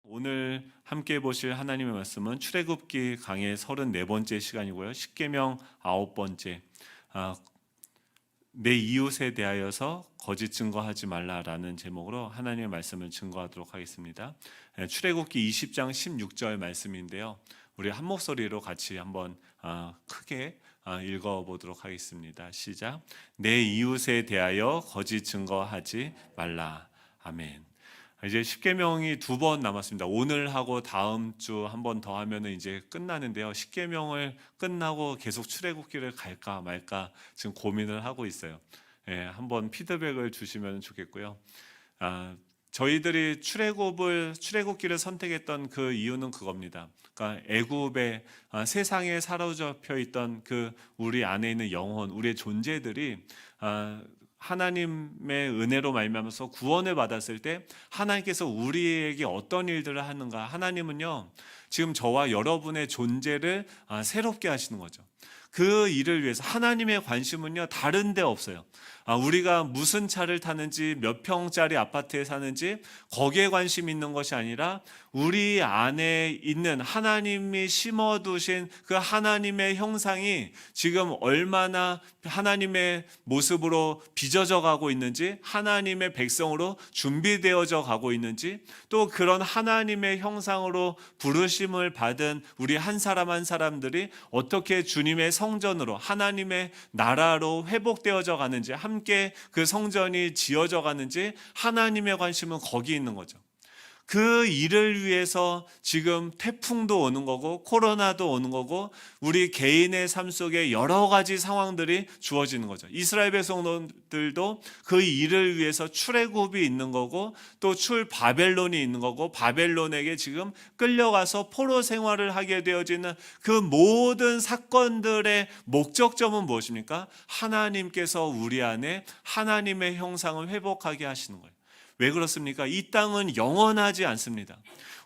오늘 함께 보실 하나님의 말씀은 출애굽기 강의 34번째 시간이고요. 십계명 9번째. 내 이웃에 대하여서 거짓 증거하지 말라라는 제목으로 하나님의 말씀을 증거하도록 하겠습니다. 출애굽기 20장 16절 말씀인데요. 우리 한 목소리로 같이 한번 크게 읽어보도록 하겠습니다. 시작. 내 이웃에 대하여 거짓 증거하지 말라. 아멘. 이제 십계명이 2번 남았습니다. 오늘 하고 다음 주 한 번 더 하면은 이제 끝나는데요. 십계명을 끝나고 계속 출애굽기를 갈까 말까 지금 고민을 하고 있어요. 한번 피드백을 주시면 좋겠고요. 저희들이 출애굽기를 선택했던 그 이유는 그겁니다. 그러니까 애굽의 세상에 사로잡혀 있던 그 우리 안에 있는 영혼, 우리의 존재들이 하나님의 은혜로 말미암아서 구원을 받았을 때 하나님께서 우리에게 어떤 일들을 하는가? 하나님은요, 지금 저와 여러분의 존재를 새롭게 하시는 거죠. 그 일을 위해서 하나님의 관심은요, 다른 데 없어요. 우리가 무슨 차를 타는지, 몇 평짜리 아파트에 사는지 거기에 관심 있는 것이 아니라 우리 안에 있는 하나님이 심어두신 그 하나님의 형상이 지금 얼마나 하나님의 모습으로 빚어져 가고 있는지, 하나님의 백성으로 준비되어져 가고 있는지, 또 그런 하나님의 형상으로 부르심을 받은 우리 한 사람 한 사람들이 어떻게 주님의 성전으로 하나님의 나라로 회복되어져 가는지, 함께 그 성전이 지어져 가는지 하나님의 관심은 거기 있는 거죠. 그 일을 위해서 지금 태풍도 오는 거고 코로나도 오는 거고 우리 개인의 삶 속에 여러 가지 상황들이 주어지는 거죠. 이스라엘 백성들도 그 일을 위해서 출애굽이 있는 거고 또 바벨론이 있는 거고 바벨론에게 지금 끌려가서 포로 생활을 하게 되어지는 그 모든 사건들의 목적점은 무엇입니까? 하나님께서 우리 안에 하나님의 형상을 회복하게 하시는 거예요. 왜 그렇습니까? 이 땅은 영원하지 않습니다.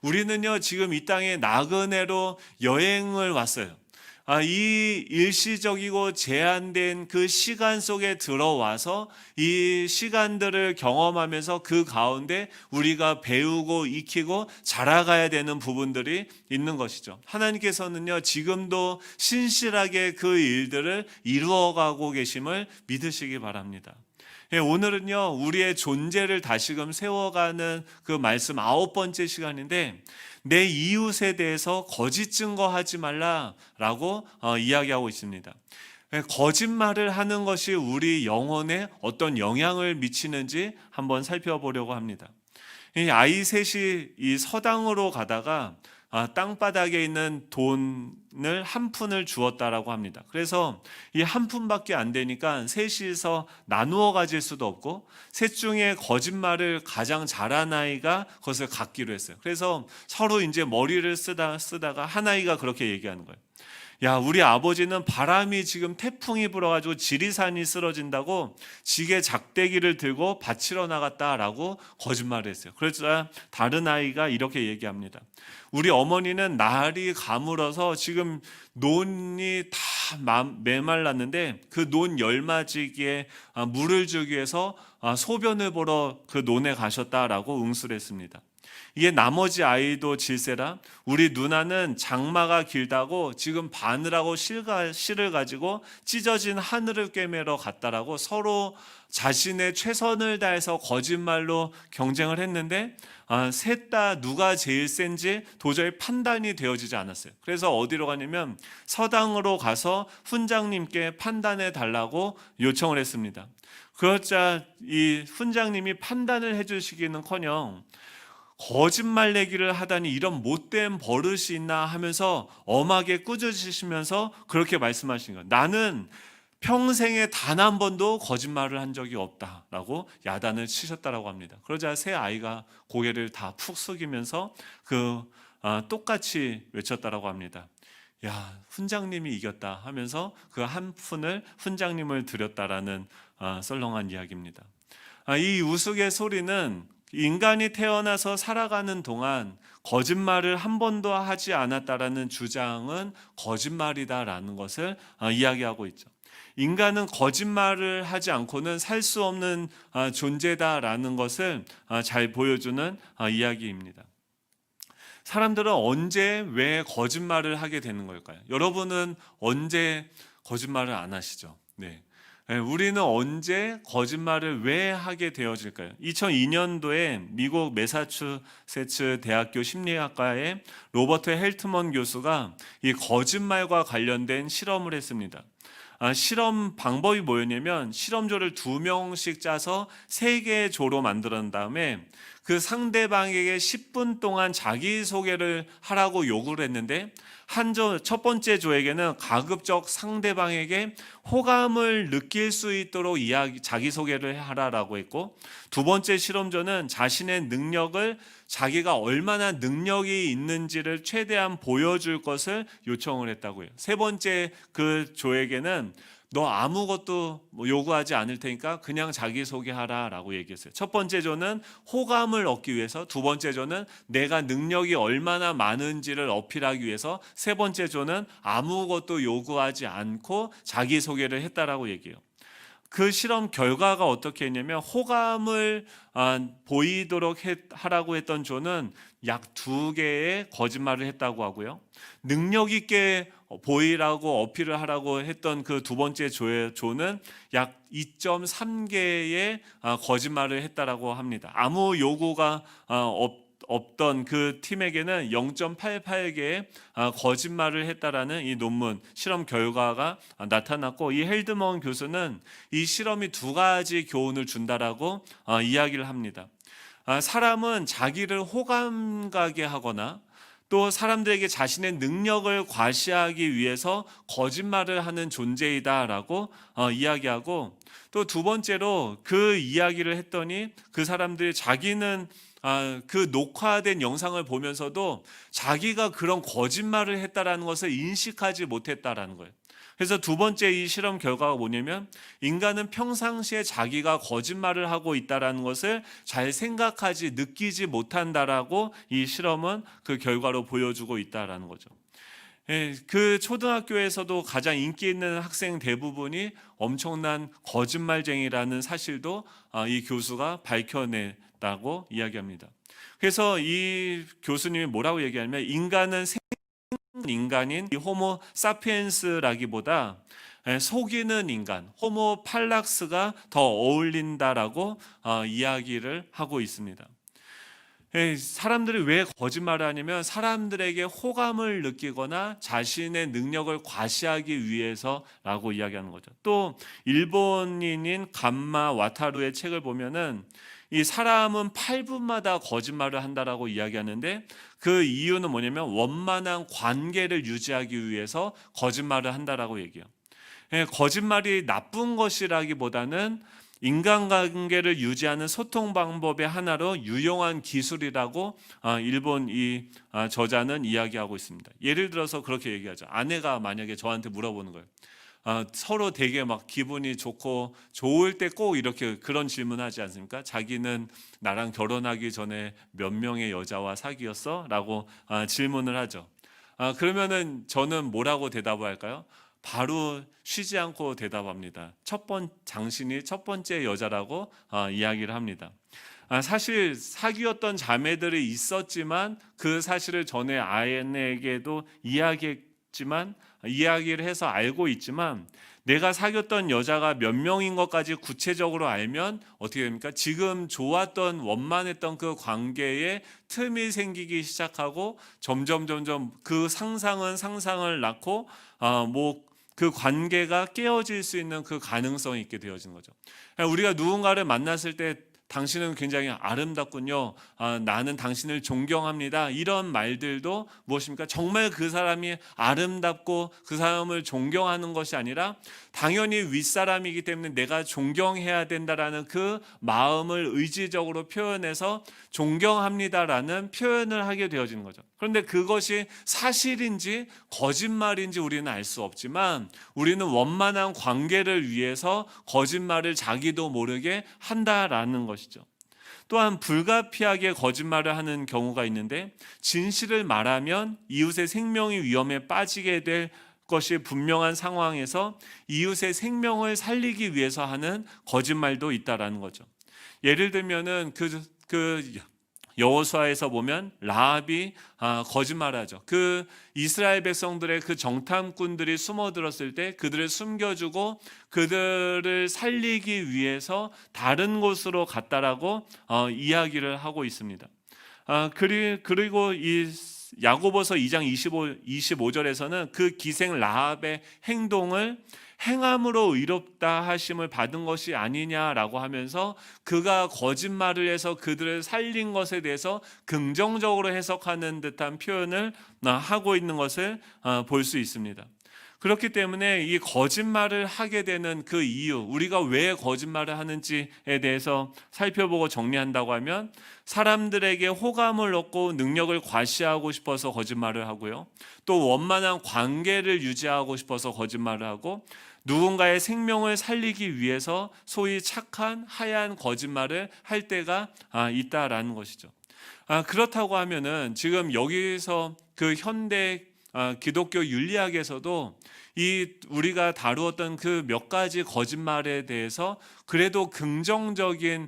우리는요, 지금 이 땅에 나그네로 여행을 왔어요. 이 일시적이고 제한된 그 시간 속에 들어와서 이 시간들을 경험하면서 그 가운데 우리가 배우고 익히고 자라가야 되는 부분들이 있는 것이죠. 하나님께서는요, 지금도 신실하게 그 일들을 이루어가고 계심을 믿으시기 바랍니다. 오늘은요, 우리의 존재를 다시금 세워가는 그 말씀 9번째 시간인데, 내 이웃에 대해서 거짓 증거하지 말라라고 이야기하고 있습니다. 거짓말을 하는 것이 우리 영혼에 어떤 영향을 미치는지 한번 살펴보려고 합니다. 이 아이 셋이 이 서당으로 가다가 땅바닥에 있는 돈을 한 푼을 주었다라고 합니다. 그래서 이 한 푼밖에 안 되니까 셋이서 나누어 가질 수도 없고 셋 중에 거짓말을 가장 잘한 아이가 그것을 갖기로 했어요. 그래서 서로 이제 머리를 쓰다가 한 아이가 그렇게 얘기하는 거예요. 야, 우리 아버지는 바람이 지금 태풍이 불어가지고 지리산이 쓰러진다고 지게 작대기를 들고 밭으로 나갔다라고 거짓말을 했어요. 그래서 다른 아이가 이렇게 얘기합니다. 우리 어머니는 날이 가물어서 지금 논이 다 메말랐는데 그 논 열마지기에 물을 주기 위해서 소변을 보러 그 논에 가셨다라고 응수를 했습니다. 이게 나머지 아이도 질세라 우리 누나는 장마가 길다고 지금 바늘하고 실을 가지고 찢어진 하늘을 꿰매러 갔다라고 서로 자신의 최선을 다해서 거짓말로 경쟁을 했는데 셋 다 누가 제일 센지 도저히 판단이 되어지지 않았어요. 그래서 어디로 가냐면 서당으로 가서 훈장님께 판단해 달라고 요청을 했습니다. 그러자 이 훈장님이 판단을 해주시기는커녕 거짓말 내기를 하다니 이런 못된 버릇이 있나 하면서 엄하게 꾸짖으시면서 그렇게 말씀하신 거예요. 나는 평생에 단 한 번도 거짓말을 한 적이 없다라고 야단을 치셨다라고 합니다. 그러자 세 아이가 고개를 다 푹 숙이면서 똑같이 외쳤다라고 합니다. 야, 훈장님이 이겼다 하면서 그 한 푼을 훈장님을 드렸다라는 썰렁한 이야기입니다. 이 우스갯소리는 인간이 태어나서 살아가는 동안 거짓말을 한 번도 하지 않았다라는 주장은 거짓말이다라는 것을 이야기하고 있죠. 인간은 거짓말을 하지 않고는 살 수 없는 존재다라는 것을 잘 보여주는 이야기입니다. 사람들은 언제 왜 거짓말을 하게 되는 걸까요? 여러분은 언제 거짓말을 안 하시죠? 네. 우리는 언제 거짓말을 왜 하게 되어질까요? 2002년도에 미국 매사추세츠 대학교 심리학과의 로버트 헬트먼 교수가 이 거짓말과 관련된 실험을 했습니다. 실험 방법이 뭐였냐면 실험조를 2명씩 짜서 3개의 조로 만든 다음에 그 상대방에게 10분 동안 자기소개를 하라고 요구를 했는데 첫 번째 조에게는 가급적 상대방에게 호감을 느낄 수 있도록 자기소개를 하라라고 했고, 두 번째 실험조는 자신의 능력을 자기가 얼마나 능력이 있는지를 최대한 보여줄 것을 요청을 했다고요. 세 번째 그 조에게는 너 아무것도 요구하지 않을 테니까 그냥 자기소개하라 라고 얘기했어요. 첫 번째 조는 호감을 얻기 위해서, 두 번째 조는 내가 능력이 얼마나 많은지를 어필하기 위해서, 세 번째 조는 아무것도 요구하지 않고 자기소개를 했다라고 얘기해요. 그 실험 결과가 어떻게 했냐면 호감을 보이도록 하라고 했던 조는 약 2개의 거짓말을 했다고 하고요. 능력 있게 보이라고 어필을 하라고 했던 그 두 번째 조는 약 2.3개의 거짓말을 했다라고 합니다. 아무 요구가 없던 그 팀에게는 0.88개의 거짓말을 했다라는 이 논문 실험 결과가 나타났고, 이 헬드먼 교수는 이 실험이 2가지 교훈을 준다라고 이야기를 합니다. 사람은 자기를 호감가게 하거나 또 사람들에게 자신의 능력을 과시하기 위해서 거짓말을 하는 존재이다라고 이야기하고, 또 두 번째로 그 이야기를 했더니 그 사람들이 자기는 그 녹화된 영상을 보면서도 자기가 그런 거짓말을 했다라는 것을 인식하지 못했다라는 거예요. 그래서 두 번째 이 실험 결과가 뭐냐면 인간은 평상시에 자기가 거짓말을 하고 있다라는 것을 잘 생각하지 느끼지 못한다라고 이 실험은 그 결과로 보여주고 있다라는 거죠. 그 초등학교에서도 가장 인기 있는 학생 대부분이 엄청난 거짓말쟁이라는 사실도 이 교수가 밝혀냈다고 이야기합니다. 그래서 이 교수님이 뭐라고 얘기하냐면 인간은 인간인 이 호모 사피엔스라기보다 속이는 인간 호모 팔락스가 더 어울린다라고 이야기를 하고 있습니다. 사람들이 왜 거짓말을 하냐면 사람들에게 호감을 느끼거나 자신의 능력을 과시하기 위해서라고 이야기하는 거죠. 또 일본인인 감마 와타루의 책을 보면은 이 사람은 8분마다 거짓말을 한다라고 이야기하는데 그 이유는 뭐냐면 원만한 관계를 유지하기 위해서 거짓말을 한다라고 얘기해요. 거짓말이 나쁜 것이라기보다는 인간관계를 유지하는 소통 방법의 하나로 유용한 기술이라고 일본 이 저자는 이야기하고 있습니다. 예를 들어서 그렇게 얘기하죠. 아내가 만약에 저한테 물어보는 거예요. 서로 되게 막 기분이 좋고 좋을 때 꼭 이렇게 그런 질문하지 않습니까? 자기는 나랑 결혼하기 전에 몇 명의 여자와 사귀었어? 라고 질문을 하죠. 그러면은 저는 뭐라고 대답을 할까요? 바로 쉬지 않고 대답합니다. 당신이 첫 번째 여자라고 이야기를 합니다. 사실 사귀었던 자매들이 있었지만 그 사실을 전에 아내에게도 이야기를 해서 알고 있지만 내가 사귀었던 여자가 몇 명인 것까지 구체적으로 알면 어떻게 됩니까? 지금 좋았던 원만했던 그 관계에 틈이 생기기 시작하고 점점 그 상상을 낳고 그 관계가 깨어질 수 있는 그 가능성이 있게 되어지는 거죠. 우리가 누군가를 만났을 때 당신은 굉장히 아름답군요. 나는 당신을 존경합니다. 이런 말들도 무엇입니까? 정말 그 사람이 아름답고 그 사람을 존경하는 것이 아니라 당연히 윗사람이기 때문에 내가 존경해야 된다라는 그 마음을 의지적으로 표현해서 존경합니다라는 표현을 하게 되어지는 거죠. 그런데 그것이 사실인지 거짓말인지 우리는 알 수 없지만 우리는 원만한 관계를 위해서 거짓말을 자기도 모르게 한다라는 것이죠. 또한 불가피하게 거짓말을 하는 경우가 있는데 진실을 말하면 이웃의 생명이 위험에 빠지게 될 것이 분명한 상황에서 이웃의 생명을 살리기 위해서 하는 거짓말도 있다라는 거죠. 예를 들면은 그 여호수아에서 보면 라합이 거짓말하죠. 그 이스라엘 백성들의 그 정탐꾼들이 숨어들었을 때 그들을 숨겨주고 그들을 살리기 위해서 다른 곳으로 갔다라고 이야기를 하고 있습니다. 그리고 이 야고보서 2장 25절에서는 그 기생 라합의 행동을 행함으로 의롭다 하심을 받은 것이 아니냐라고 하면서 그가 거짓말을 해서 그들을 살린 것에 대해서 긍정적으로 해석하는 듯한 표현을 하고 있는 것을 볼 수 있습니다. 그렇기 때문에 이 거짓말을 하게 되는 그 이유, 우리가 왜 거짓말을 하는지에 대해서 살펴보고 정리한다고 하면 사람들에게 호감을 얻고 능력을 과시하고 싶어서 거짓말을 하고요. 또 원만한 관계를 유지하고 싶어서 거짓말을 하고 누군가의 생명을 살리기 위해서 소위 착한 하얀 거짓말을 할 때가 있다라는 것이죠. 그렇다고 하면은 지금 여기서 그 현대 기독교 윤리학에서도 이 우리가 다루었던 그 몇 가지 거짓말에 대해서 그래도 긍정적인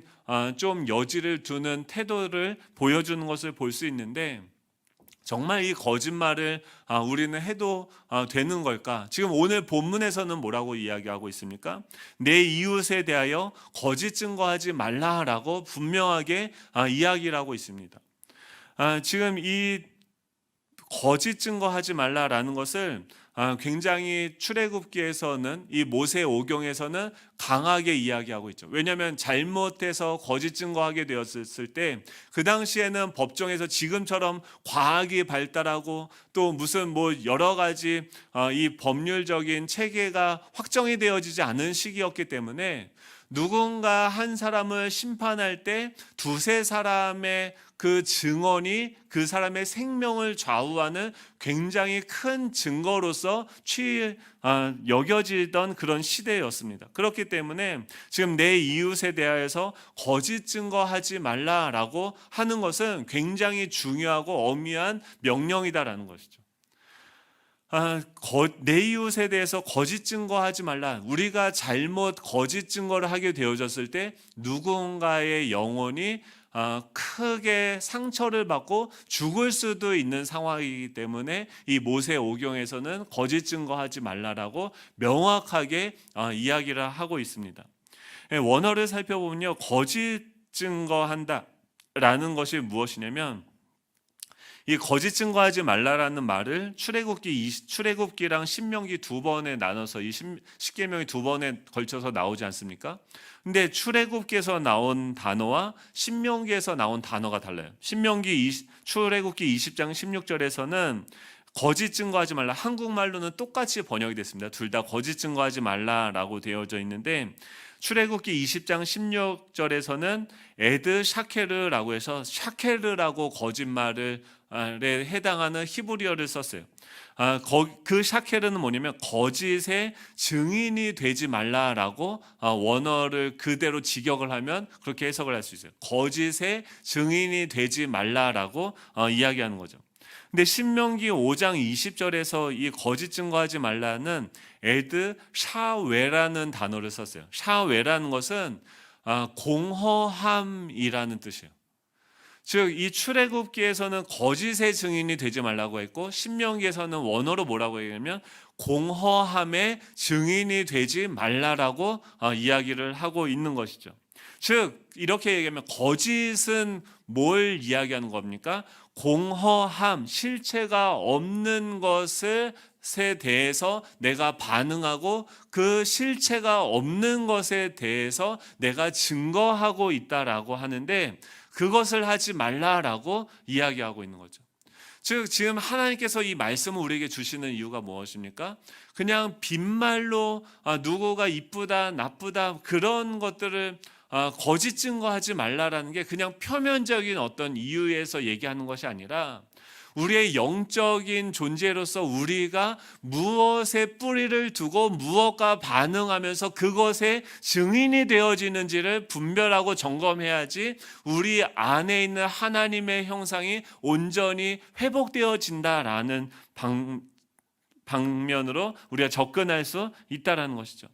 좀 여지를 두는 태도를 보여주는 것을 볼 수 있는데 정말 이 거짓말을 우리는 해도 되는 걸까? 지금 오늘 본문에서는 뭐라고 이야기하고 있습니까? 내 이웃에 대하여 거짓 증거하지 말라라고 분명하게 이야기를 하고 있습니다. 지금 이 거짓 증거하지 말라라는 것을 굉장히 출애굽기에서는 이 모세 오경에서는 강하게 이야기하고 있죠. 왜냐하면 잘못해서 거짓 증거하게 되었을 때 그 당시에는 법정에서 지금처럼 과학이 발달하고 또 무슨 여러 가지 이 법률적인 체계가 확정이 되어지지 않은 시기였기 때문에 누군가 한 사람을 심판할 때 두세 사람의 그 증언이 그 사람의 생명을 좌우하는 굉장히 큰 증거로서 여겨지던 그런 시대였습니다. 그렇기 때문에 지금 내 이웃에 대하여서 거짓 증거하지 말라라고 하는 것은 굉장히 중요하고 엄미한 명령이다라는 것이죠. 내 이웃에 대해서 거짓 증거하지 말라. 우리가 잘못 거짓 증거를 하게 되어졌을 때 누군가의 영혼이 크게 상처를 받고 죽을 수도 있는 상황이기 때문에 이 모세 오경에서는 거짓 증거하지 말라라고 명확하게 이야기를 하고 있습니다. 원어를 살펴보면요, 거짓 증거한다라는 것이 무엇이냐면 이 거짓 증거하지 말라라는 말을 출애굽기랑 신명기 두 번에 나눠서 이 십계명이 두 번에 걸쳐서 나오지 않습니까? 근데 출애굽기에서 나온 단어와 신명기에서 나온 단어가 달라요. 출애굽기 20장 16절에서는 거짓 증거하지 말라, 한국말로는 똑같이 번역이 됐습니다. 둘 다 거짓 증거하지 말라라고 되어져 있는데 출애굽기 20장 16절에서는 에드 샤케르라고 해서 샤케르라고 거짓말에 해당하는 히브리어를 썼어요. 그 샤케르는 뭐냐면 거짓의 증인이 되지 말라라고 원어를 그대로 직역을 하면 그렇게 해석을 할 수 있어요. 거짓의 증인이 되지 말라라고 이야기하는 거죠. 근데 신명기 5장 20절에서 이 거짓 증거하지 말라는 에드 샤웨라는 단어를 썼어요. 샤웨라는 것은 공허함이라는 뜻이에요. 즉 이 출애굽기에서는 거짓의 증인이 되지 말라고 했고 신명기에서는 원어로 뭐라고 얘기하면 공허함의 증인이 되지 말라라고 이야기를 하고 있는 것이죠. 즉 이렇게 얘기하면 거짓은 뭘 이야기하는 겁니까? 공허함, 실체가 없는 것에 대해서 내가 반응하고 그 실체가 없는 것에 대해서 내가 증거하고 있다라고 하는데 그것을 하지 말라라고 이야기하고 있는 거죠. 즉 지금 하나님께서 이 말씀을 우리에게 주시는 이유가 무엇입니까? 그냥 빈말로 누구가 이쁘다 나쁘다 그런 것들을 거짓 증거하지 말라라는 게 그냥 표면적인 어떤 이유에서 얘기하는 것이 아니라 우리의 영적인 존재로서 우리가 무엇에 뿌리를 두고 무엇과 반응하면서 그것의 증인이 되어지는지를 분별하고 점검해야지 우리 안에 있는 하나님의 형상이 온전히 회복되어진다라는 방면으로 우리가 접근할 수 있다라는 것이죠.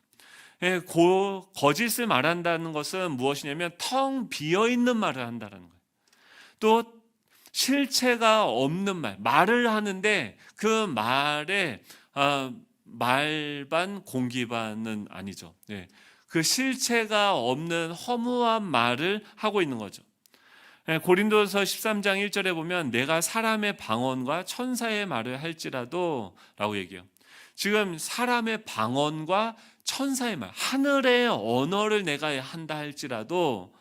거짓을 말한다는 것은 무엇이냐면 텅 비어있는 말을 한다는 거예요. 또 실체가 없는 말을 하는데 그 말에 말반 공기반은 아니죠. 네. 그 실체가 없는 허무한 말을 하고 있는 거죠. 고린도서 13장 1절에 보면 내가 사람의 방언과 천사의 말을 할지라도 라고 얘기해요. 지금 사람의 방언과 천사의 말, 하늘의 언어를 내가 한다 할지라도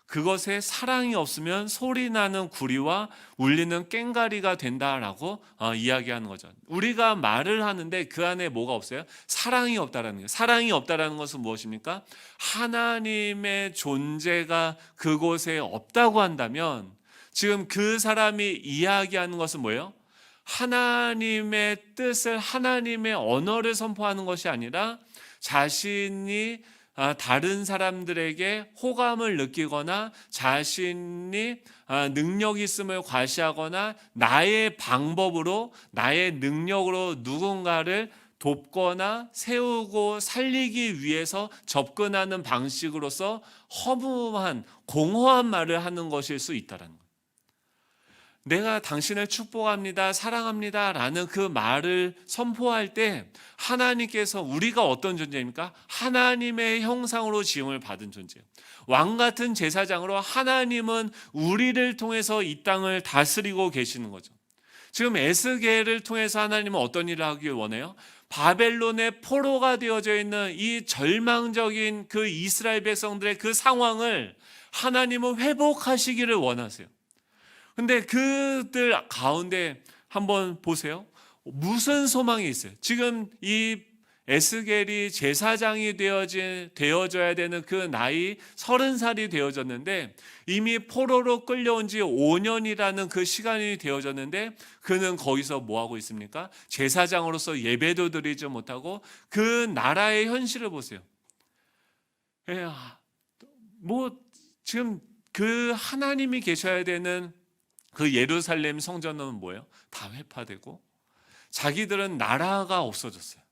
그것에 사랑이 없으면 소리나는 구리와 울리는 꽹가리가 된다라고 이야기하는 거죠. 우리가 말을 하는데 그 안에 뭐가 없어요? 사랑이 없다라는 거예요. 사랑이 없다라는 것은 무엇입니까? 하나님의 존재가 그곳에 없다고 한다면 지금 그 사람이 이야기하는 것은 뭐예요? 하나님의 뜻을, 하나님의 언어를 선포하는 것이 아니라 자신이 다른 사람들에게 호감을 느끼거나 자신이 능력 있음을 과시하거나 나의 방법으로, 나의 능력으로 누군가를 돕거나 세우고 살리기 위해서 접근하는 방식으로서 허무한, 공허한 말을 하는 것일 수 있다는 거예요. 내가 당신을 축복합니다, 사랑합니다 라는 그 말을 선포할 때 하나님께서, 우리가 어떤 존재입니까? 하나님의 형상으로 지음을 받은 존재예요. 왕 같은 제사장으로 하나님은 우리를 통해서 이 땅을 다스리고 계시는 거죠. 지금 에스겔을 통해서 하나님은 어떤 일을 하길 원해요? 바벨론의 포로가 되어져 있는 이 절망적인 그 이스라엘 백성들의 그 상황을 하나님은 회복하시기를 원하세요. 근데 그들 가운데 한번 보세요. 무슨 소망이 있어요? 지금 이 에스겔이 제사장이 되어져야 되는 그 나이 30살이 되어졌는데 이미 포로로 끌려온 지 5년이라는 그 시간이 되어졌는데 그는 거기서 뭐하고 있습니까? 제사장으로서 예배도 드리지 못하고 그 나라의 현실을 보세요. 지금 그 하나님이 계셔야 되는 그 예루살렘 성전은 뭐예요? 다 회파되고 자기들은 나라가 없어졌어요.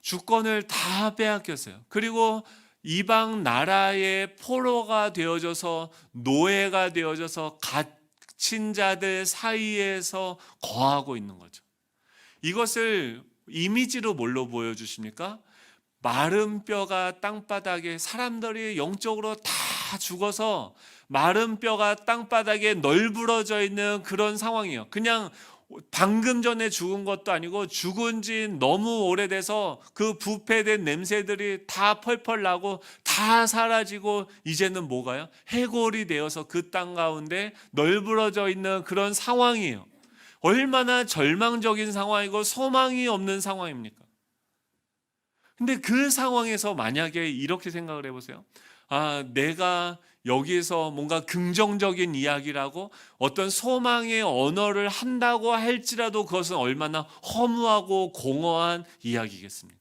주권을 다 빼앗겼어요. 그리고 이방 나라의 포로가 되어져서 노예가 되어져서 갇힌 자들 사이에서 거하고 있는 거죠. 이것을 이미지로 뭘로 보여주십니까? 마른 뼈가 땅바닥에, 사람들이 영적으로 다 죽어서 마른 뼈가 땅바닥에 널브러져 있는 그런 상황이에요. 그냥 방금 전에 죽은 것도 아니고 죽은 지 너무 오래돼서 그 부패된 냄새들이 다 펄펄 나고 다 사라지고 이제는 뭐가요? 해골이 되어서 그 땅 가운데 널브러져 있는 그런 상황이에요. 얼마나 절망적인 상황이고 소망이 없는 상황입니까? 근데 그 상황에서 만약에 이렇게 생각을 해보세요. 내가 여기서 뭔가 긍정적인 이야기라고 어떤 소망의 언어를 한다고 할지라도 그것은 얼마나 허무하고 공허한 이야기겠습니까?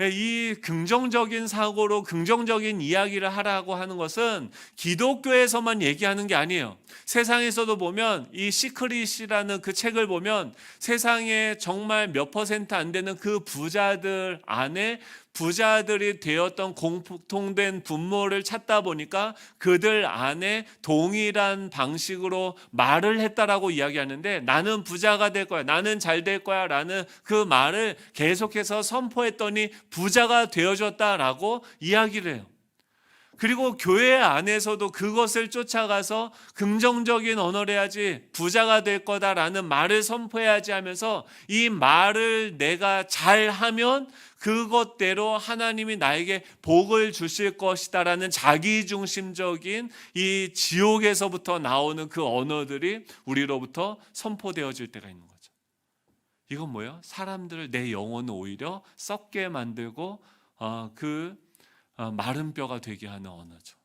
이 긍정적인 사고로 긍정적인 이야기를 하라고 하는 것은 기독교에서만 얘기하는 게 아니에요. 세상에서도 보면 이 시크릿이라는 그 책을 보면 세상에 정말 몇 퍼센트 안 되는 그 부자들 안에 부자들이 되었던 공통된 분모를 찾다 보니까 그들 안에 동일한 방식으로 말을 했다라고 이야기하는데 나는 부자가 될 거야, 나는 잘 될 거야 라는 그 말을 계속해서 선포했더니 부자가 되어졌다라고 이야기를 해요. 그리고 교회 안에서도 그것을 쫓아가서 긍정적인 언어를 해야지, 부자가 될 거다라는 말을 선포해야지 하면서 이 말을 내가 잘하면 그것대로 하나님이 나에게 복을 주실 것이다라는 자기중심적인 이 지옥에서부터 나오는 그 언어들이 우리로부터 선포되어질 때가 있는 거죠. 이건 뭐예요? 사람들을, 내 영혼을 오히려 썩게 만들고 마른 뼈가 되게 하는 언어죠.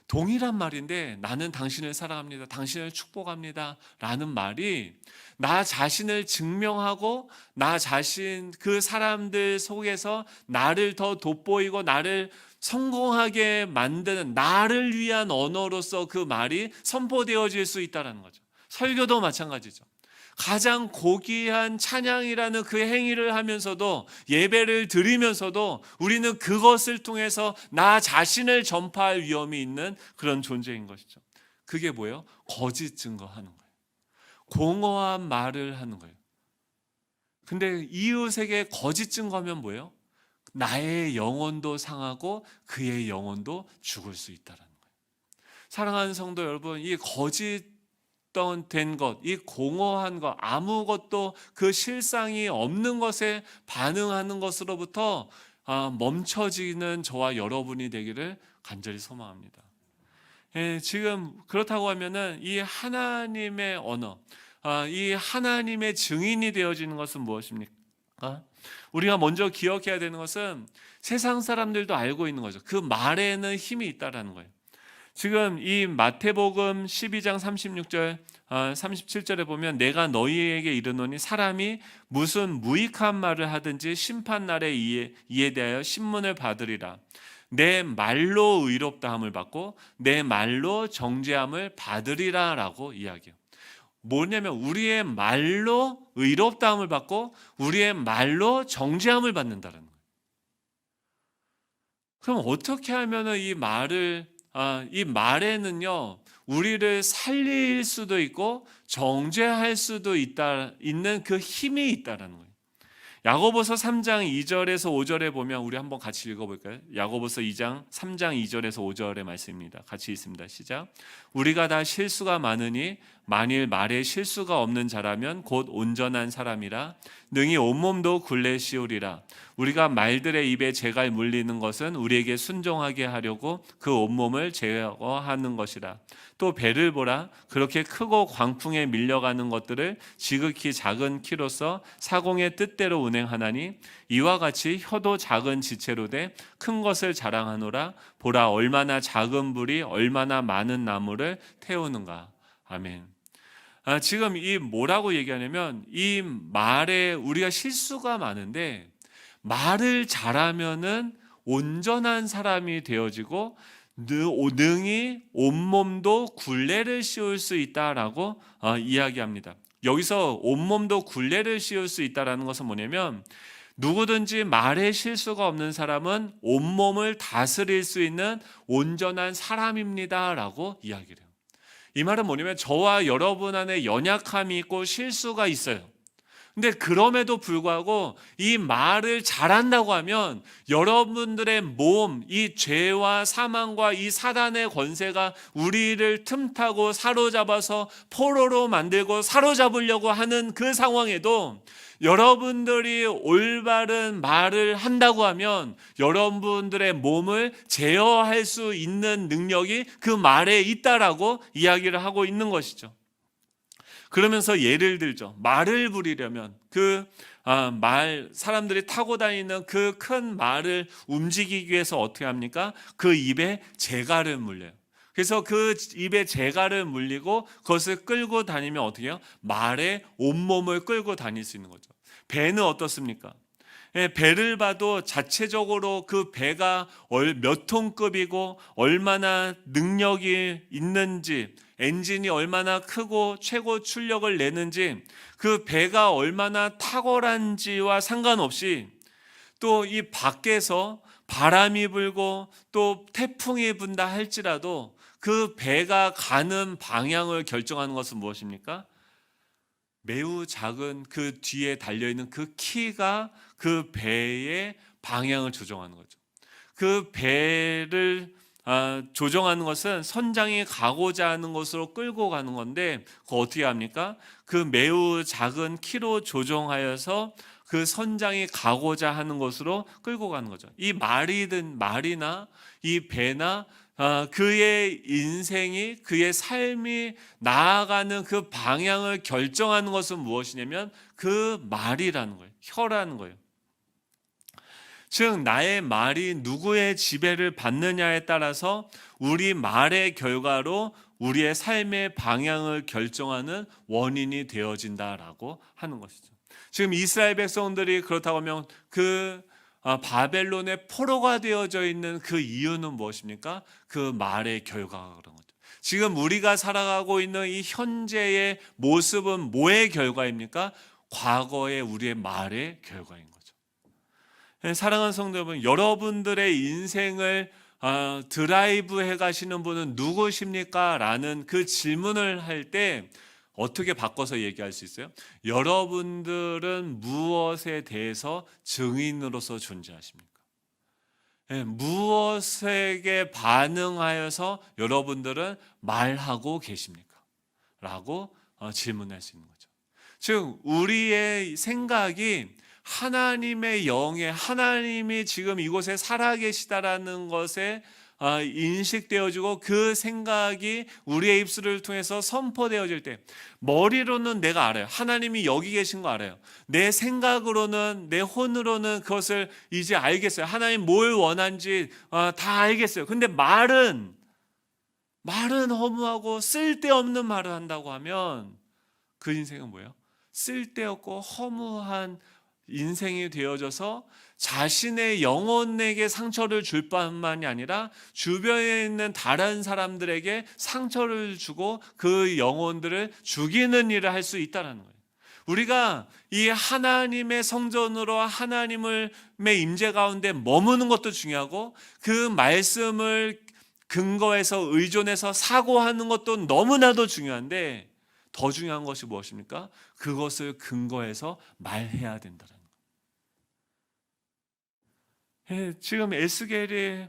동일한 말인데 나는 당신을 사랑합니다, 당신을 축복합니다 라는 말이 나 자신을 증명하고 나 자신, 그 사람들 속에서 나를 더 돋보이고 나를 성공하게 만드는, 나를 위한 언어로서 그 말이 선포되어질 수 있다는 거죠. 설교도 마찬가지죠. 가장 고귀한 찬양이라는 그 행위를 하면서도, 예배를 드리면서도 우리는 그것을 통해서 나 자신을 전파할 위험이 있는 그런 존재인 것이죠. 그게 뭐예요? 거짓 증거하는 거예요. 공허한 말을 하는 거예요. 근데 이웃에게 거짓 증거하면 뭐예요? 나의 영혼도 상하고 그의 영혼도 죽을 수 있다라는 거예요. 사랑하는 성도 여러분, 이 거짓된 것, 이 공허한 것, 아무것도 그 실상이 없는 것에 반응하는 것으로부터 멈춰지는 저와 여러분이 되기를 간절히 소망합니다. 예, 지금 그렇다고 하면은 이 하나님의 언어, 이 하나님의 증인이 되어지는 것은 무엇입니까? 우리가 먼저 기억해야 되는 것은 세상 사람들도 알고 있는 거죠. 그 말에는 힘이 있다라는 거예요. 지금 이 마태복음 12장 36절, 37절에 보면 내가 너희에게 이르노니 사람이 무슨 무익한 말을 하든지 심판날에 이에 대하여 신문을 받으리라. 내 말로 의롭다함을 받고 내 말로 정죄함을 받으리라 라고 이야기해요. 뭐냐면 우리의 말로 의롭다함을 받고 우리의 말로 정죄함을 받는다는 거예요. 그럼 어떻게 하면은 이 말에는요, 우리를 살릴 수도 있고 정죄할 수도 있는 그 힘이 있다라는 거예요. 야고보서 3장 2절에서 5절에 보면 우리 한번 같이 읽어볼까요? 야고보서 2장 3장 2절에서 5절의 말씀입니다. 같이 읽습니다. 시작. 우리가 다 실수가 많으니 만일 말에 실수가 없는 자라면 곧 온전한 사람이라 능히 온몸도 굴레 씌우리라. 우리가 말들의 입에 재갈 물리는 것은 우리에게 순종하게 하려고 그 온몸을 제어하는 것이라. 또 배를 보라. 그렇게 크고 광풍에 밀려가는 것들을 지극히 작은 키로서 사공의 뜻대로 운행하나니 이와 같이 혀도 작은 지체로 돼 큰 것을 자랑하노라. 보라 얼마나 작은 불이 얼마나 많은 나무를 태우는가. 아멘. 지금 이 뭐라고 얘기하냐면 이 말에 우리가 실수가 많은데 말을 잘하면은 온전한 사람이 되어지고 능히 온몸도 굴레를 씌울 수 있다라고 이야기합니다. 여기서 온몸도 굴레를 씌울 수 있다라는 것은 뭐냐면 누구든지 말에 실수가 없는 사람은 온몸을 다스릴 수 있는 온전한 사람입니다라고 이야기를 해요. 이 말은 뭐냐면 저와 여러분 안에 연약함이 있고 실수가 있어요. 근데 그럼에도 불구하고 이 말을 잘한다고 하면 여러분들의 몸, 이 죄와 사망과 이 사단의 권세가 우리를 틈타고 사로잡아서 포로로 만들고 사로잡으려고 하는 그 상황에도 여러분들이 올바른 말을 한다고 하면 여러분들의 몸을 제어할 수 있는 능력이 그 말에 있다라고 이야기를 하고 있는 것이죠. 그러면서 예를 들죠. 말을 부리려면 사람들이 타고 다니는 그 큰 말을 움직이기 위해서 어떻게 합니까? 그 입에 재갈을 물려요. 그래서 그 입에 재갈을 물리고 그것을 끌고 다니면 어떻게 해요? 말의 온몸을 끌고 다닐 수 있는 거죠. 배는 어떻습니까? 배를 봐도 자체적으로 그 배가 몇 톤급이고 얼마나 능력이 있는지, 엔진이 얼마나 크고 최고 출력을 내는지, 그 배가 얼마나 탁월한지와 상관없이 또 이 밖에서 바람이 불고 또 태풍이 분다 할지라도 그 배가 가는 방향을 결정하는 것은 무엇입니까? 매우 작은 그 뒤에 달려있는 그 키가 그 배의 방향을 조정하는 거죠. 그 배를 조정하는 것은 선장이 가고자 하는 곳으로 끌고 가는 건데 그거 어떻게 합니까? 그 매우 작은 키로 조정하여서 그 선장이 가고자 하는 곳으로 끌고 가는 거죠. 이 말이나 이 배나 그의 인생이, 그의 삶이 나아가는 그 방향을 결정하는 것은 무엇이냐면 그 말이라는 거예요. 혀라는 거예요. 즉 나의 말이 누구의 지배를 받느냐에 따라서 우리 말의 결과로 우리의 삶의 방향을 결정하는 원인이 되어진다라고 하는 것이죠. 지금 이스라엘 백성들이 그렇다고 하면 바벨론의 포로가 되어져 있는 그 이유는 무엇입니까? 그 말의 결과가 그런 거죠. 지금 우리가 살아가고 있는 이 현재의 모습은 뭐의 결과입니까? 과거의 우리의 말의 결과인 거죠. 사랑하는 성도 여러분, 여러분들의 인생을 드라이브 해 가시는 분은 누구십니까? 라는 그 질문을 할 때 어떻게 바꿔서 얘기할 수 있어요? 여러분들은 무엇에 대해서 증인으로서 존재하십니까? 예, 무엇에게 반응하여서 여러분들은 말하고 계십니까? 라고 질문할 수 있는 거죠. 즉 우리의 생각이 하나님의 영에, 하나님이 지금 이곳에 살아계시다라는 것에 인식되어지고 그 생각이 우리의 입술을 통해서 선포되어질 때, 머리로는 내가 알아요. 하나님이 여기 계신 거 알아요. 내 생각으로는, 내 혼으로는 그것을 이제 알겠어요. 하나님 뭘 원한지 다 알겠어요. 근데 말은 허무하고 쓸데없는 말을 한다고 하면 그 인생은 뭐예요? 쓸데없고 허무한 인생이 되어져서 자신의 영혼에게 상처를 줄 뿐만이 아니라 주변에 있는 다른 사람들에게 상처를 주고 그 영혼들을 죽이는 일을 할 수 있다는 거예요. 우리가 이 하나님의 성전으로 하나님의 임재 가운데 머무는 것도 중요하고, 그 말씀을 근거해서 의존해서 사고하는 것도 너무나도 중요한데, 더 중요한 것이 무엇입니까? 그것을 근거해서 말해야 된다는 거예요. 지금 에스겔이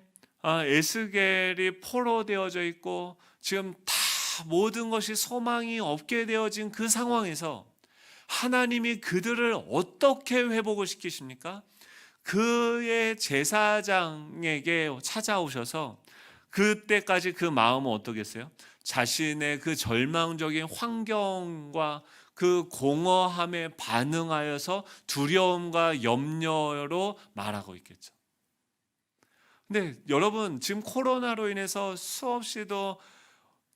포로되어져 있고 지금 다 모든 것이 소망이 없게 되어진 그 상황에서 하나님이 그들을 어떻게 회복을 시키십니까? 그의 제사장에게 찾아오셔서, 그때까지 그 마음은 어떻겠어요? 자신의 그 절망적인 환경과 그 공허함에 반응하여서 두려움과 염려로 말하고 있겠죠. 근데 여러분, 지금 코로나로 인해서 수없이도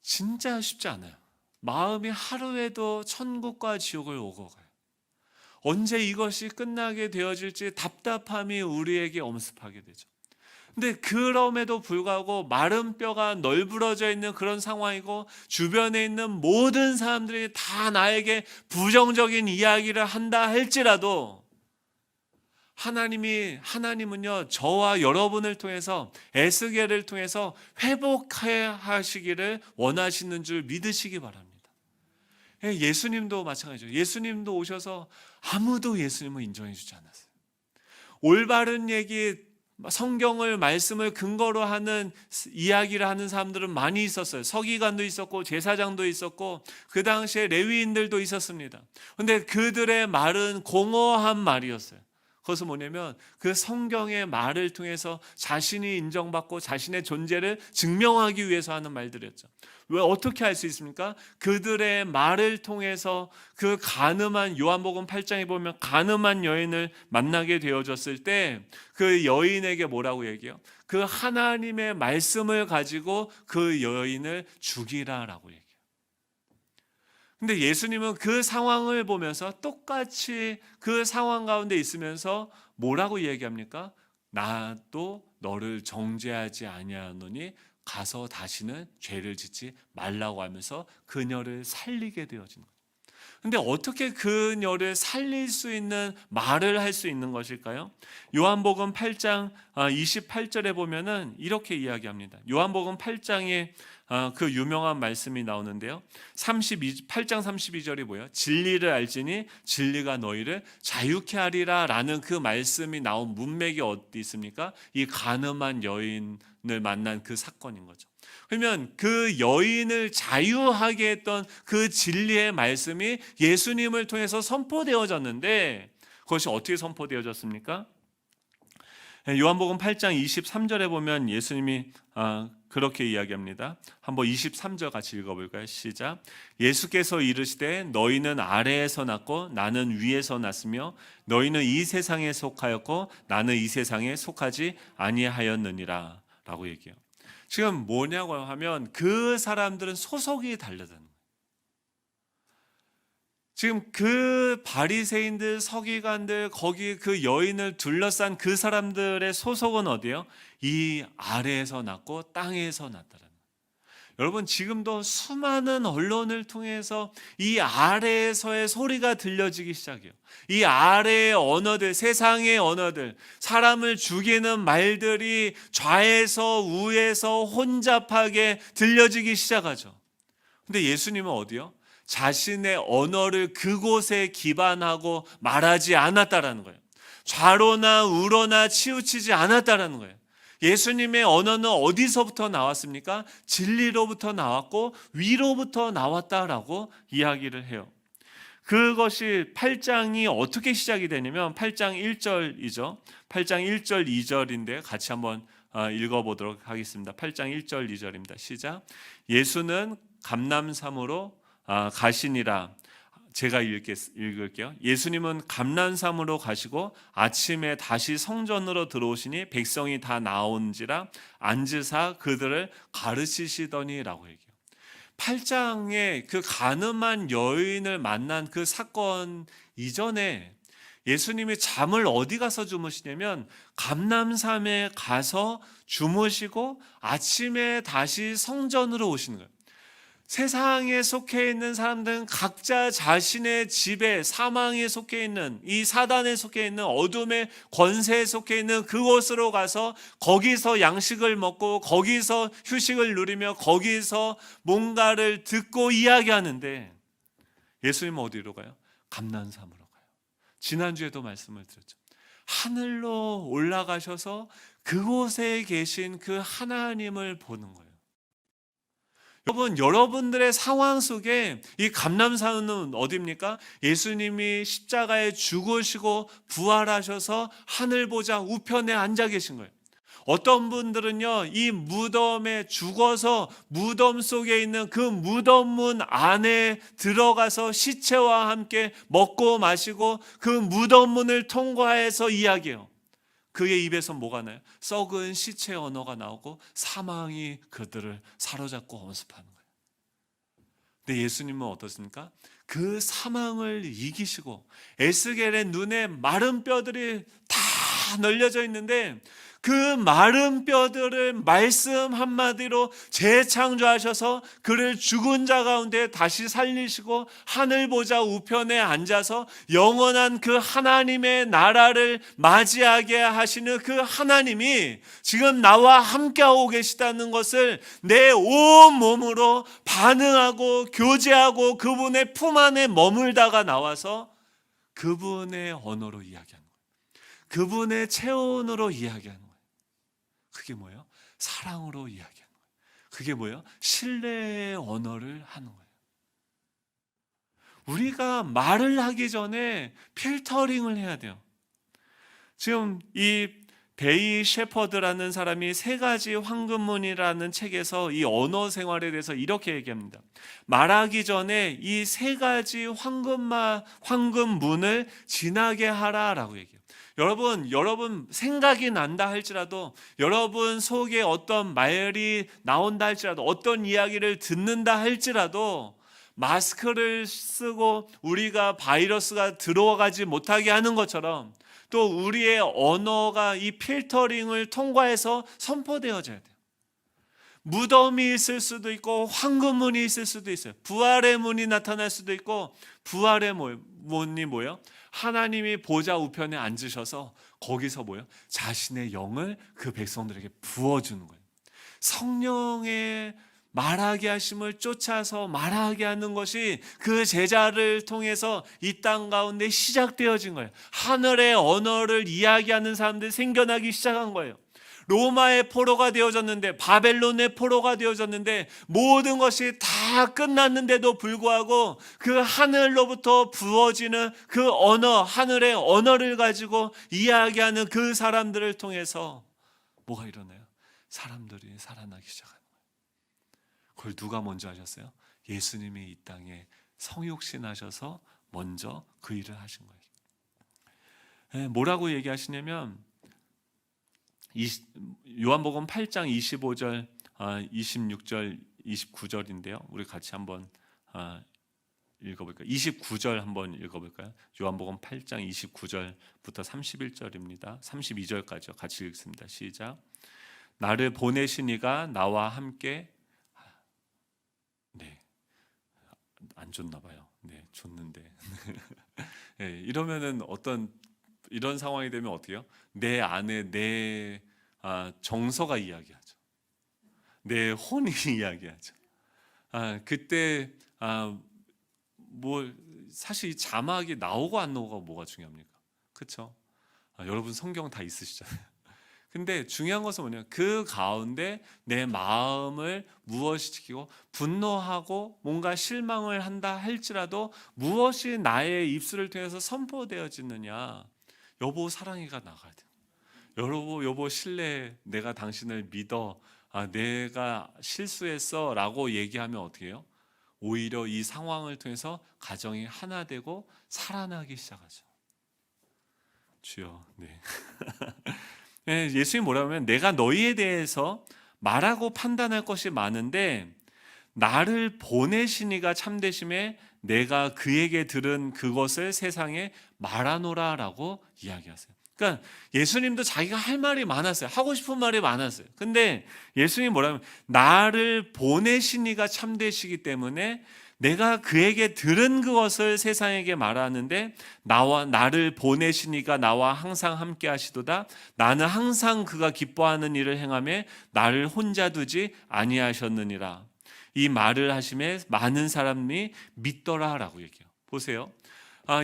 진짜 쉽지 않아요. 마음이 하루에도 천국과 지옥을 오고 가요. 언제 이것이 끝나게 되어질지 답답함이 우리에게 엄습하게 되죠. 근데 그럼에도 불구하고 마른 뼈가 널브러져 있는 그런 상황이고, 주변에 있는 모든 사람들이 다 나에게 부정적인 이야기를 한다 할지라도, 하나님은요, 저와 여러분을 통해서, 에스겔을 통해서 회복하시기를 원하시는 줄 믿으시기 바랍니다. 예수님도 마찬가지죠. 예수님도 오셔서 아무도 예수님을 인정해 주지 않았어요. 올바른 얘기, 성경을, 말씀을 근거로 하는 이야기를 하는 사람들은 많이 있었어요. 서기관도 있었고 제사장도 있었고 그 당시에 레위인들도 있었습니다. 그런데 그들의 말은 공허한 말이었어요. 그것은 뭐냐면 그 성경의 말을 통해서 자신이 인정받고 자신의 존재를 증명하기 위해서 하는 말들이었죠. 왜, 어떻게 할 수 있습니까? 그들의 말을 통해서 그 가늠한, 요한복음 8장에 보면 가늠한 여인을 만나게 되어졌을 때 그 여인에게 뭐라고 얘기해요? 그 하나님의 말씀을 가지고 그 여인을 죽이라라고 얘기해요. 근데 예수님은 그 상황을 보면서 똑같이 그 상황 가운데 있으면서 뭐라고 얘기합니까? 나도 너를 정죄하지 아니하노니 가서 다시는 죄를 짓지 말라고 하면서 그녀를 살리게 되어진 거예요. 근데 어떻게 그녀를 살릴 수 있는 말을 할 수 있는 것일까요? 요한복음 8장 28절에 보면은 이렇게 이야기합니다. 요한복음 8장에 그 유명한 말씀이 나오는데요. 8장 32절이 뭐예요? 진리를 알지니 진리가 너희를 자유케 하리라 라는 그 말씀이 나온 문맥이 어디 있습니까? 이 간음한 여인을 만난 그 사건인 거죠. 그러면 그 여인을 자유하게 했던 그 진리의 말씀이 예수님을 통해서 선포되어졌는데, 그것이 어떻게 선포되어졌습니까? 요한복음 8장 23절에 보면 예수님이 그렇게 이야기합니다. 한번 23절 같이 읽어볼까요? 시작. 예수께서 이르시되 너희는 아래에서 났고 나는 위에서 났으며 너희는 이 세상에 속하였고 나는 이 세상에 속하지 아니하였느니라 라고 얘기해요. 지금 뭐냐고 하면 그 사람들은 소속이 다르다는 거예요. 지금 그 바리새인들, 서기관들, 거기 그 여인을 둘러싼 그 사람들의 소속은 어디예요? 이 아래에서 났고 땅에서 났다는 거예요. 여러분 지금도 수많은 언론을 통해서 이 아래에서의 소리가 들려지기 시작해요. 이 아래의 언어들, 세상의 언어들, 사람을 죽이는 말들이 좌에서 우에서 혼잡하게 들려지기 시작하죠. 근데 예수님은 어디요? 자신의 언어를 그곳에 기반하고 말하지 않았다라는 거예요. 좌로나 우로나 치우치지 않았다라는 거예요. 예수님의 언어는 어디서부터 나왔습니까? 진리로부터 나왔고 위로부터 나왔다라고 이야기를 해요. 그것이 8장이 어떻게 시작이 되냐면 8장 1절이죠. 8장 1절 2절인데 같이 한번 읽어보도록 하겠습니다. 8장 1절 2절입니다. 시작. 예수는 감람산으로 가시니라. 제가 읽을게요. 예수님은 감람산으로 가시고 아침에 다시 성전으로 들어오시니 백성이 다 나온지라 앉으사 그들을 가르치시더니라고 얘기해요. 8장에 그 가늠한 여인을 만난 그 사건 이전에 예수님이 잠을 어디 가서 주무시냐면 감람산에 가서 주무시고 아침에 다시 성전으로 오시는 거예요. 세상에 속해 있는 사람들은 각자 자신의 집에 사망에 속해 있는 이 사단에 속해 있는 어둠의 권세에 속해 있는 그곳으로 가서 거기서 양식을 먹고 거기서 휴식을 누리며 거기서 뭔가를 듣고 이야기하는데 예수님은 어디로 가요? 감람산으로 가요. 지난주에도 말씀을 드렸죠. 하늘로 올라가셔서 그곳에 계신 그 하나님을 보는 거예요. 여러분, 여러분들의 상황 속에 이 감람산은 어디입니까? 예수님이 십자가에 죽으시고 부활하셔서 하늘 보좌 우편에 앉아 계신 거예요. 어떤 분들은요, 이 무덤에 죽어서 무덤 속에 있는 그 무덤문 안에 들어가서 시체와 함께 먹고 마시고 그 무덤문을 통과해서 이야기해요. 그의 입에서 뭐가 나요? 썩은 시체 언어가 나오고 사망이 그들을 사로잡고 엄습하는 거예요. 근데 예수님은 어떻습니까? 그 사망을 이기시고 에스겔의 눈에 마른 뼈들이 다 널려져 있는데 그 마른 뼈들을 말씀 한마디로 재창조하셔서 그를 죽은 자 가운데 다시 살리시고 하늘 보좌 우편에 앉아서 영원한 그 하나님의 나라를 맞이하게 하시는 그 하나님이 지금 나와 함께하고 계시다는 것을 내 온 몸으로 반응하고 교제하고 그분의 품 안에 머물다가 나와서 그분의 언어로 이야기하는 거예요. 그분의 체온으로 이야기하는 거예요. 그게 뭐예요? 사랑으로 이야기하는 거예요. 그게 뭐예요? 신뢰의 언어를 하는 거예요. 우리가 말을 하기 전에 필터링을 해야 돼요. 지금 이 데이 셰퍼드라는 사람이 세 가지 황금문이라는 책에서 이 언어 생활에 대해서 이렇게 얘기합니다. 말하기 전에 이 세 가지 황금문을 지나게 하라라고 얘기해요. 여러분 생각이 난다 할지라도 여러분 속에 어떤 말이 나온다 할지라도 어떤 이야기를 듣는다 할지라도 마스크를 쓰고 우리가 바이러스가 들어가지 못하게 하는 것처럼 또 우리의 언어가 이 필터링을 통과해서 선포되어져야 돼요. 무덤이 있을 수도 있고 황금문이 있을 수도 있어요. 부활의 문이 나타날 수도 있고 부활의 문이 뭐예요? 하나님이 보좌 우편에 앉으셔서 거기서 뭐예요? 자신의 영을 그 백성들에게 부어주는 거예요. 성령의 말하게 하심을 쫓아서 말하게 하는 것이 그 제자를 통해서 이 땅 가운데 시작되어진 거예요. 하늘의 언어를 이야기하는 사람들이 생겨나기 시작한 거예요. 로마의 포로가 되어졌는데 바벨론의 포로가 되어졌는데 모든 것이 다 끝났는데도 불구하고 그 하늘로부터 부어지는 그 언어, 하늘의 언어를 가지고 이야기하는 그 사람들을 통해서 뭐가 일어나요? 사람들이 살아나기 시작하는 거예요. 그걸 누가 먼저 하셨어요? 예수님이 이 땅에 성육신하셔서 먼저 그 일을 하신 거예요. 뭐라고 얘기하시냐면 요한복음 8장 25절, 26절, 29절인데요. 우리 같이 한번 읽어볼까요? 29절 한번 읽어볼까요? 요한복음 8장 29절부터 31절입니다. 32절까지요. 같이 읽습니다. 시작. 나를 보내신 이가 나와 함께 안 줬나 봐요. 네, 줬는데. 네, 이러면은 이런 상황이 되면 어떻게 해요? 내 안에 내 정서가 이야기하죠. 내 혼이 이야기하죠. 그때 뭐 사실 이 자막이 나오고 안 나오고 뭐가 중요합니까? 그렇죠? 여러분 성경 다 있으시잖아요. 근데 중요한 것은 뭐냐면 그 가운데 내 마음을 무엇이 지키고 분노하고 뭔가 실망을 한다 할지라도 무엇이 나의 입술을 통해서 선포되어지느냐. 여보 사랑해가 나가야 돼요. 여보 신뢰해. 내가 당신을 믿어. 내가 실수했어 라고 얘기하면 어떻게 해요? 오히려 이 상황을 통해서 가정이 하나 되고 살아나기 시작하죠. 주여. 네. 네, 예수님이 뭐라고 하면 내가 너희에 대해서 말하고 판단할 것이 많은데 나를 보내시니가 참되심에 내가 그에게 들은 그것을 세상에 말하노라 라고 이야기하세요. 그러니까 예수님도 자기가 할 말이 많았어요. 하고 싶은 말이 많았어요. 근데 예수님이 뭐라고 하면 나를 보내시니가 참되시기 때문에 내가 그에게 들은 그것을 세상에게 말하는데 나를 보내시니가 나와 항상 함께 하시도다. 나는 항상 그가 기뻐하는 일을 행하며 나를 혼자 두지 아니하셨느니라. 이 말을 하심에 많은 사람이 믿더라라고 얘기해요. 보세요.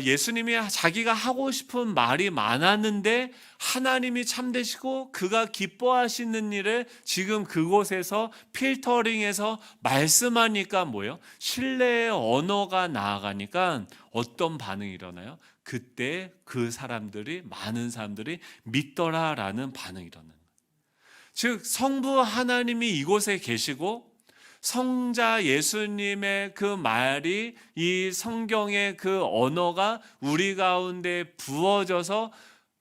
예수님이 자기가 하고 싶은 말이 많았는데 하나님이 참되시고 그가 기뻐하시는 일을 지금 그곳에서 필터링해서 말씀하니까 뭐예요? 신뢰의 언어가 나아가니까 어떤 반응이 일어나요? 그때 많은 사람들이 믿더라라는 반응이 일어나는 거예요. 즉 성부 하나님이 이곳에 계시고 성자 예수님의 그 말이 이 성경의 그 언어가 우리 가운데 부어져서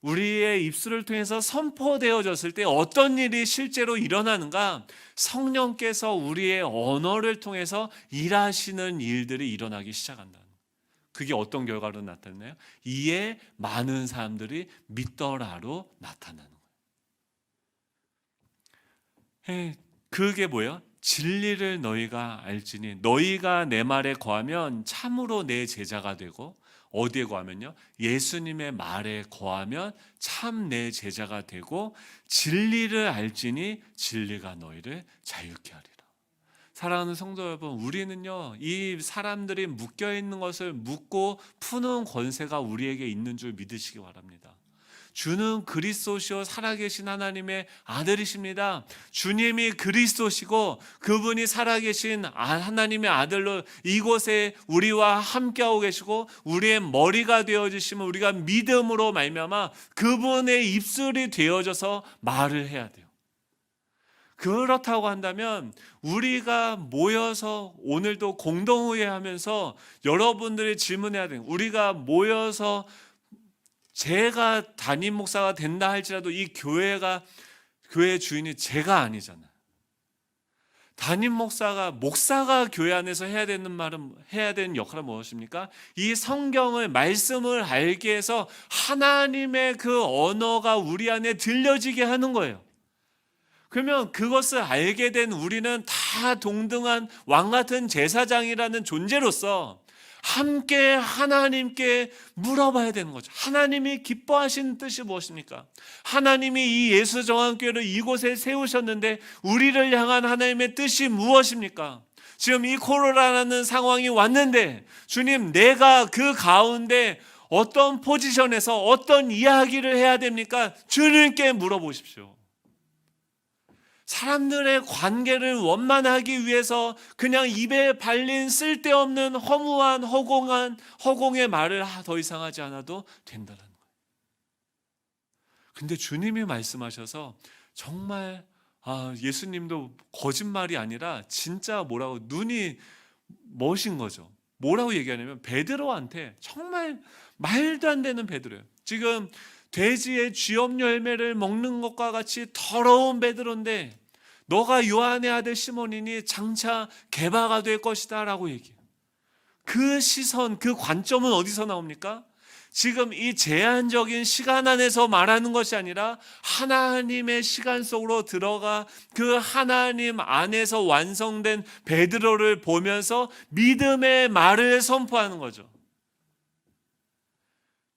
우리의 입술을 통해서 선포되어졌을 때 어떤 일이 실제로 일어나는가? 성령께서 우리의 언어를 통해서 일하시는 일들이 일어나기 시작한다. 그게 어떤 결과로 나타나요? 이에 많은 사람들이 믿더라로 나타나는 거예요. 그게 뭐예요? 진리를 너희가 알지니 너희가 내 말에 거하면 참으로 내 제자가 되고 어디에 거하면요? 예수님의 말에 거하면 참 내 제자가 되고 진리를 알지니 진리가 너희를 자유케 하리라. 사랑하는 성도 여러분, 우리는요 이 사람들이 묶여있는 것을 묶고 푸는 권세가 우리에게 있는 줄 믿으시기 바랍니다. 주는 그리스도시요 살아계신 하나님의 아들이십니다. 주님이 그리스도시고 그분이 살아계신 하나님의 아들로 이곳에 우리와 함께하고 계시고 우리의 머리가 되어주시면 우리가 믿음으로 말미암아 그분의 입술이 되어져서 말을 해야 돼요. 그렇다고 한다면 우리가 모여서 오늘도 공동의회하면서 여러분들이 질문해야 돼요. 우리가 모여서 제가 담임 목사가 된다 할지라도 이 교회 주인이 제가 아니잖아요. 담임 목사가 교회 안에서 해야 되는 역할은 무엇입니까? 이 성경을 말씀을 알게 해서 하나님의 그 언어가 우리 안에 들려지게 하는 거예요. 그러면 그것을 알게 된 우리는 다 동등한 왕 같은 제사장이라는 존재로서 함께 하나님께 물어봐야 되는 거죠. 하나님이 기뻐하시는 뜻이 무엇입니까? 하나님이 이 예수정한교회를 이곳에 세우셨는데 우리를 향한 하나님의 뜻이 무엇입니까? 지금 이 코로나라는 상황이 왔는데 주님, 내가 그 가운데 어떤 포지션에서 어떤 이야기를 해야 됩니까? 주님께 물어보십시오. 사람들의 관계를 원만하기 위해서 그냥 입에 발린 쓸데없는 허무한 허공의 말을 더 이상 하지 않아도 된다는 거예요. 근데 주님이 말씀하셔서 정말 예수님도 거짓말이 아니라 진짜 눈이 멋인 거죠. 뭐라고 얘기하냐면 베드로한테 정말 말도 안 되는 베드로예요. 지금 돼지의 쥐엄 열매를 먹는 것과 같이 더러운 베드로인데 너가 요한의 아들 시몬이니 장차 게바가 될 것이다 라고 얘기해요. 그 시선, 그 관점은 어디서 나옵니까? 지금 이 제한적인 시간 안에서 말하는 것이 아니라 하나님의 시간 속으로 들어가 그 하나님 안에서 완성된 베드로를 보면서 믿음의 말을 선포하는 거죠.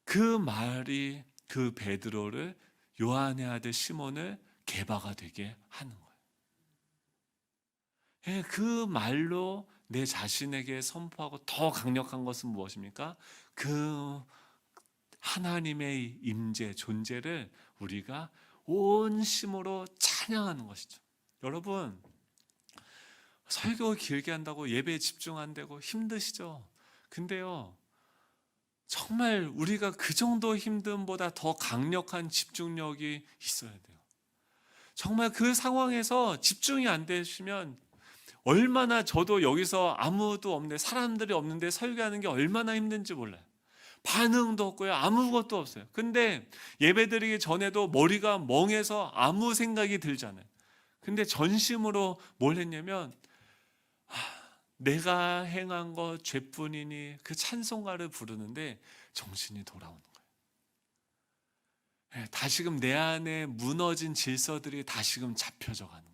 그 말이 그 베드로를 요한의 아들 시몬을 게바가 되게 하는 거예요. 그 말로 내 자신에게 선포하고 더 강력한 것은 무엇입니까? 그 하나님의 임재, 존재를 우리가 온 심으로 찬양하는 것이죠. 여러분, 설교 길게 한다고 예배에 집중 안 되고 힘드시죠? 근데요, 정말 우리가 그 정도 힘듦보다 더 강력한 집중력이 있어야 돼요. 정말 그 상황에서 집중이 안 되시면 얼마나, 저도 여기서 아무도 없는데, 사람들이 없는데 설교하는 게 얼마나 힘든지 몰라요. 반응도 없고요, 아무것도 없어요. 근데 예배드리기 전에도 머리가 멍해서 아무 생각이 들잖아요. 근데 전심으로 뭘 했냐면 내가 행한 것 죄뿐이니 그 찬송가를 부르는데 정신이 돌아오는 거예요. 다시금 내 안에 무너진 질서들이 다시금 잡혀져 가는 거예요.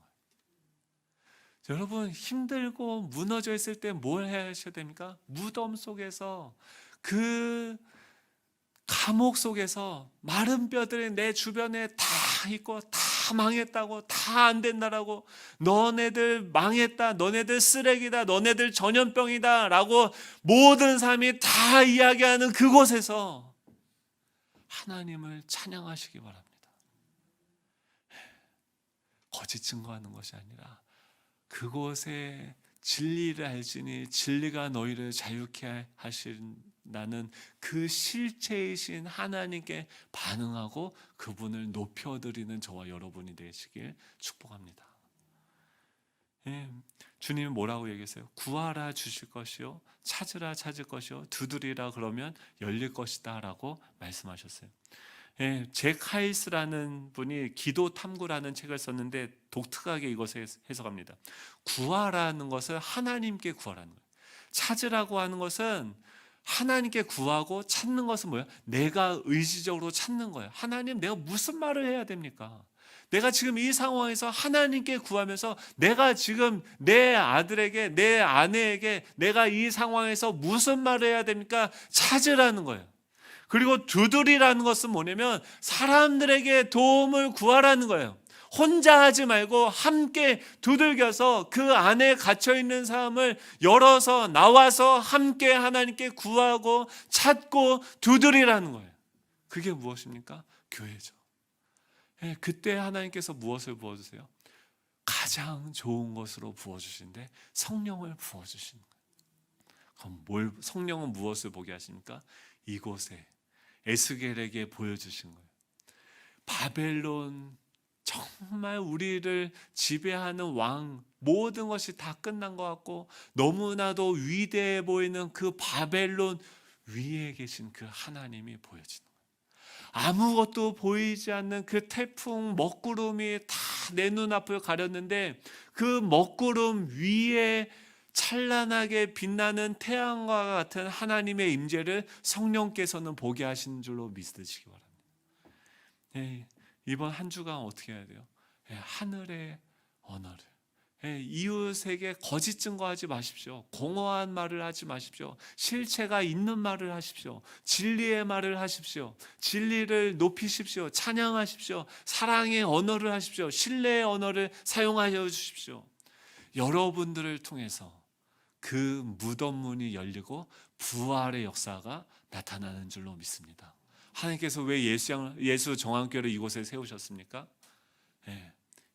여러분, 힘들고 무너져 있을 때 뭘 해야 하셔야 됩니까? 무덤 속에서, 그 감옥 속에서 마른 뼈들이 내 주변에 다 있고 다 망했다고, 다 안 된다라고, 너네들 망했다, 너네들 쓰레기다, 너네들 전염병이다 라고 모든 사람이 다 이야기하는 그곳에서 하나님을 찬양하시기 바랍니다. 거짓 증거하는 것이 아니라 그곳에 진리를 알지니 진리가 너희를 자유케 하신다는 그 실체이신 하나님께 반응하고 그분을 높여드리는 저와 여러분이 되시길 축복합니다. 주님은 뭐라고 얘기했어요? 구하라 주실 것이요, 찾으라 찾을 것이요, 두드리라 그러면 열릴 것이다 라고 말씀하셨어요. 잭 하이스라는 분이 기도 탐구라는 책을 썼는데 독특하게 이것을 해석합니다. 구하라는 것은 하나님께 구하라는 거예요. 찾으라고 하는 것은 하나님께 구하고, 찾는 것은 뭐예요? 내가 의지적으로 찾는 거예요. 하나님, 내가 무슨 말을 해야 됩니까? 내가 지금 이 상황에서 하나님께 구하면서 내가 지금 내 아들에게, 내 아내에게 내가 이 상황에서 무슨 말을 해야 됩니까? 찾으라는 거예요. 그리고 두드리라는 것은 뭐냐면 사람들에게 도움을 구하라는 거예요. 혼자 하지 말고 함께 두들겨서 그 안에 갇혀있는 사람을 열어서 나와서 함께 하나님께 구하고 찾고 두드리라는 거예요. 그게 무엇입니까? 교회죠. 그때 하나님께서 무엇을 부어주세요? 가장 좋은 것으로 부어주시는데 성령을 부어주시는 거예요. 그럼 성령은 무엇을 보게 하십니까? 이곳에 에스겔에게 보여주신 거예요. 바벨론, 정말 우리를 지배하는 왕, 모든 것이 다 끝난 것 같고 너무나도 위대해 보이는 그 바벨론 위에 계신 그 하나님이 보여지는 거예요. 아무것도 보이지 않는 그 태풍 먹구름이 다 내 눈앞을 가렸는데 그 먹구름 위에 찬란하게 빛나는 태양과 같은 하나님의 임재를 성령께서는 보게 하시는 줄로 믿으시기 바랍니다. 이번 한 주간 어떻게 해야 돼요? 하늘의 언어를, 이웃에게 거짓 증거하지 마십시오. 공허한 말을 하지 마십시오. 실체가 있는 말을 하십시오. 진리의 말을 하십시오. 진리를 높이십시오. 찬양하십시오. 사랑의 언어를 하십시오. 신뢰의 언어를 사용하여 주십시오. 여러분들을 통해서 그 무덤 문이 열리고 부활의 역사가 나타나는 줄로 믿습니다. 하나님께서 왜 예수 정황교회를 이곳에 세우셨습니까?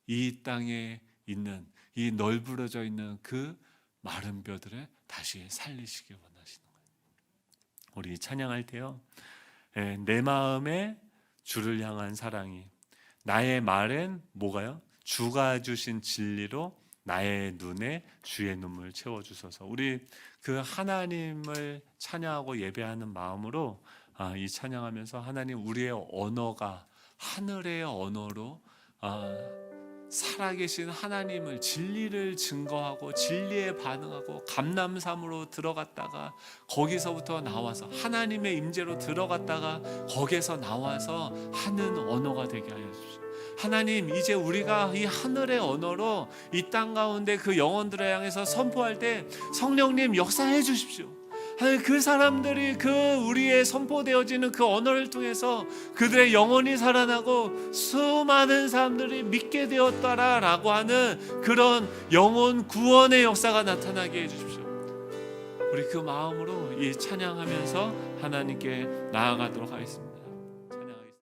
이 땅에 있는, 이 널브러져 있는 그 마른 뼈들을 다시 살리시기 원하시는 거예요. 우리 찬양할 때요, 내 마음에 주를 향한 사랑이, 나의 말엔 뭐가요? 주가 주신 진리로 나의 눈에 주의 눈물 채워주소서. 우리 그 하나님을 찬양하고 예배하는 마음으로 이 찬양하면서 하나님, 우리의 언어가 하늘의 언어로 살아계신 하나님을, 진리를 증거하고 진리에 반응하고 감람산으로 들어갔다가 거기서부터 나와서 하나님의 임재로 들어갔다가 거기에서 나와서 하는 언어가 되게 하여 주십시오. 하나님, 이제 우리가 이 하늘의 언어로 이 땅 가운데 그 영혼들을 향해서 선포할 때 성령님 역사해 주십시오. 하나님, 그 사람들이 그 우리의 선포되어지는 그 언어를 통해서 그들의 영혼이 살아나고 수많은 사람들이 믿게 되었다라고 하는 그런 영혼 구원의 역사가 나타나게 해주십시오. 우리 그 마음으로 이 찬양하면서 하나님께 나아가도록 하겠습니다.